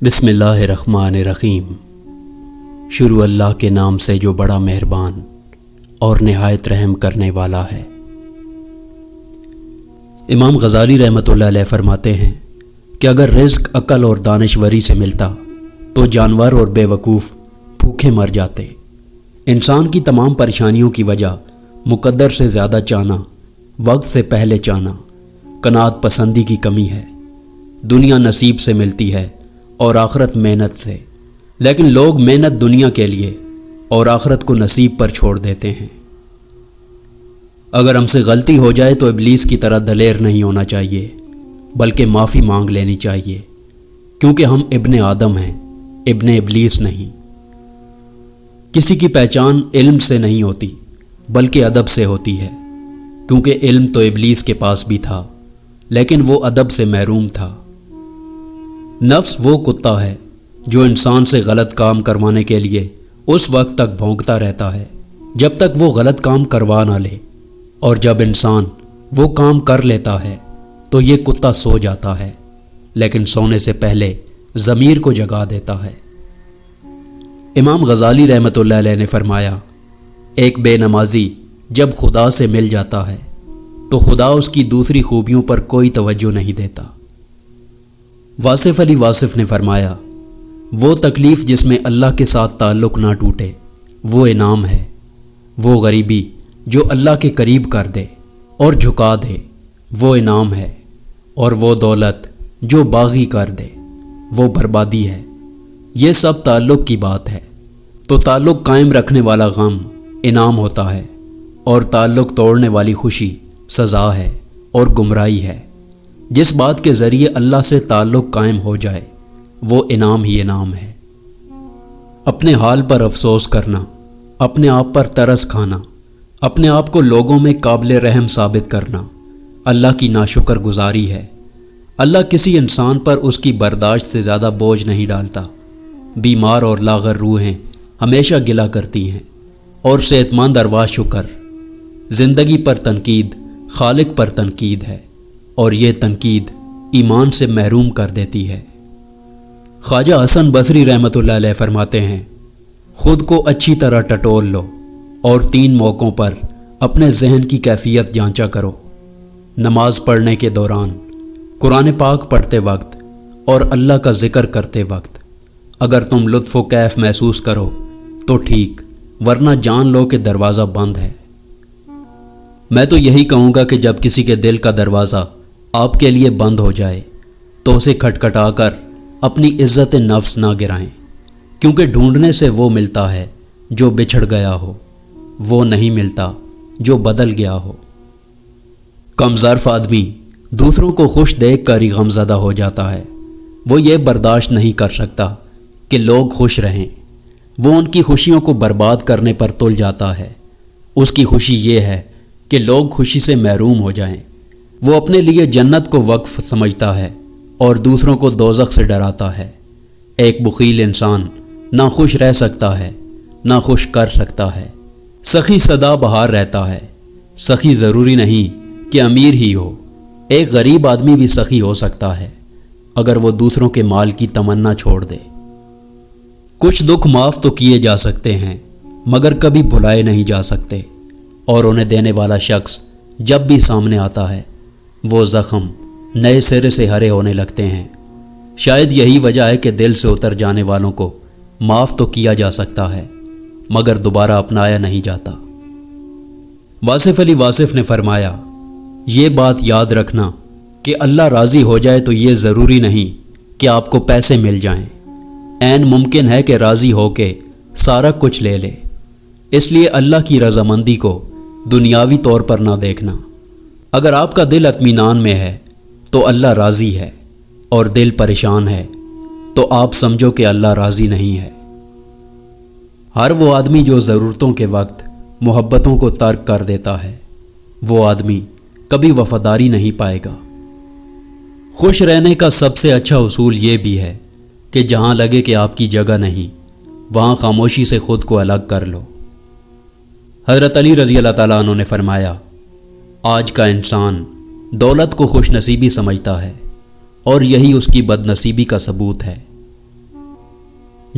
بسم اللہ الرحمن الرحیم۔ شروع اللہ کے نام سے جو بڑا مہربان اور نہایت رحم کرنے والا ہے۔ امام غزالی رحمۃ اللہ علیہ فرماتے ہیں کہ اگر رزق عقل اور دانشوری سے ملتا تو جانور اور بے وقوف بھوکے مر جاتے۔ انسان کی تمام پریشانیوں کی وجہ مقدر سے زیادہ چاہنا، وقت سے پہلے چاہنا، قناعت پسندی کی کمی ہے۔ دنیا نصیب سے ملتی ہے اور آخرت محنت سے، لیکن لوگ محنت دنیا کے لیے اور آخرت کو نصیب پر چھوڑ دیتے ہیں۔ اگر ہم سے غلطی ہو جائے تو ابلیس کی طرح دلیر نہیں ہونا چاہیے، بلکہ معافی مانگ لینی چاہیے، کیونکہ ہم ابن آدم ہیں، ابن ابلیس نہیں۔ کسی کی پہچان علم سے نہیں ہوتی بلکہ ادب سے ہوتی ہے، کیونکہ علم تو ابلیس کے پاس بھی تھا لیکن وہ ادب سے محروم تھا۔ نفس وہ کتا ہے جو انسان سے غلط کام کروانے کے لیے اس وقت تک بھونکتا رہتا ہے جب تک وہ غلط کام کروا نہ لے، اور جب انسان وہ کام کر لیتا ہے تو یہ کتا سو جاتا ہے، لیکن سونے سے پہلے ضمیر کو جگا دیتا ہے۔ امام غزالی رحمۃ اللہ علیہ نے فرمایا، ایک بے نمازی جب خدا سے مل جاتا ہے تو خدا اس کی دوسری خوبیوں پر کوئی توجہ نہیں دیتا۔ واصف علی واصف نے فرمایا، وہ تکلیف جس میں اللہ کے ساتھ تعلق نہ ٹوٹے وہ انعام ہے، وہ غریبی جو اللہ کے قریب کر دے اور جھکا دے وہ انعام ہے، اور وہ دولت جو باغی کر دے وہ بربادی ہے۔ یہ سب تعلق کی بات ہے، تو تعلق قائم رکھنے والا غم انعام ہوتا ہے، اور تعلق توڑنے والی خوشی سزا ہے اور گمراہی ہے۔ جس بات کے ذریعے اللہ سے تعلق قائم ہو جائے وہ انعام ہی انعام ہے۔ اپنے حال پر افسوس کرنا، اپنے آپ پر ترس کھانا، اپنے آپ کو لوگوں میں قابل رحم ثابت کرنا اللہ کی ناشکر گزاری ہے۔ اللہ کسی انسان پر اس کی برداشت سے زیادہ بوجھ نہیں ڈالتا۔ بیمار اور لاغر روحیں ہمیشہ گلہ کرتی ہیں، اور صحت مند ارواح شکر۔ زندگی پر تنقید خالق پر تنقید ہے، اور یہ تنقید ایمان سے محروم کر دیتی ہے۔ خواجہ حسن بصری رحمۃ اللہ علیہ فرماتے ہیں، خود کو اچھی طرح ٹٹول لو اور 3 موقعوں پر اپنے ذہن کی کیفیت جانچا کرو: نماز پڑھنے کے دوران، قرآن پاک پڑھتے وقت، اور اللہ کا ذکر کرتے وقت۔ اگر تم لطف و کیف محسوس کرو تو ٹھیک، ورنہ جان لو کہ دروازہ بند ہے۔ میں تو یہی کہوں گا کہ جب کسی کے دل کا دروازہ آپ کے لیے بند ہو جائے تو اسے کھٹکھٹا کر اپنی عزت نفس نہ گرائیں، کیونکہ ڈھونڈنے سے وہ ملتا ہے جو بچھڑ گیا ہو، وہ نہیں ملتا جو بدل گیا ہو۔ کم ظرف آدمی دوسروں کو خوش دیکھ کر ہی غمزدہ ہو جاتا ہے۔ وہ یہ برداشت نہیں کر سکتا کہ لوگ خوش رہیں، وہ ان کی خوشیوں کو برباد کرنے پر تل جاتا ہے۔ اس کی خوشی یہ ہے کہ لوگ خوشی سے محروم ہو جائیں۔ وہ اپنے لیے جنت کو وقف سمجھتا ہے اور دوسروں کو دوزخ سے ڈراتا ہے۔ ایک بخیل انسان نہ خوش رہ سکتا ہے نہ خوش کر سکتا ہے۔ سخی سدا بہار رہتا ہے۔ سخی ضروری نہیں کہ امیر ہی ہو، ایک غریب آدمی بھی سخی ہو سکتا ہے اگر وہ دوسروں کے مال کی تمنا چھوڑ دے۔ کچھ دکھ معاف تو کیے جا سکتے ہیں مگر کبھی بھلائے نہیں جا سکتے، اور انہیں دینے والا شخص جب بھی سامنے آتا ہے وہ زخم نئے سرے سے ہرے ہونے لگتے ہیں۔ شاید یہی وجہ ہے کہ دل سے اتر جانے والوں کو معاف تو کیا جا سکتا ہے مگر دوبارہ اپنایا نہیں جاتا۔ واصف علی واصف نے فرمایا، یہ بات یاد رکھنا کہ اللہ راضی ہو جائے تو یہ ضروری نہیں کہ آپ کو پیسے مل جائیں۔ عین ممکن ہے کہ راضی ہو کے سارا کچھ لے لے۔ اس لیے اللہ کی رضامندی کو دنیاوی طور پر نہ دیکھنا۔ اگر آپ کا دل اطمینان میں ہے تو اللہ راضی ہے، اور دل پریشان ہے تو آپ سمجھو کہ اللہ راضی نہیں ہے۔ ہر وہ آدمی جو ضرورتوں کے وقت محبتوں کو ترک کر دیتا ہے، وہ آدمی کبھی وفاداری نہیں پائے گا۔ خوش رہنے کا سب سے اچھا اصول یہ بھی ہے کہ جہاں لگے کہ آپ کی جگہ نہیں، وہاں خاموشی سے خود کو الگ کر لو۔ حضرت علی رضی اللہ تعالیٰ عنہ نے فرمایا، آج کا انسان دولت کو خوش نصیبی سمجھتا ہے، اور یہی اس کی بد نصیبی کا ثبوت ہے۔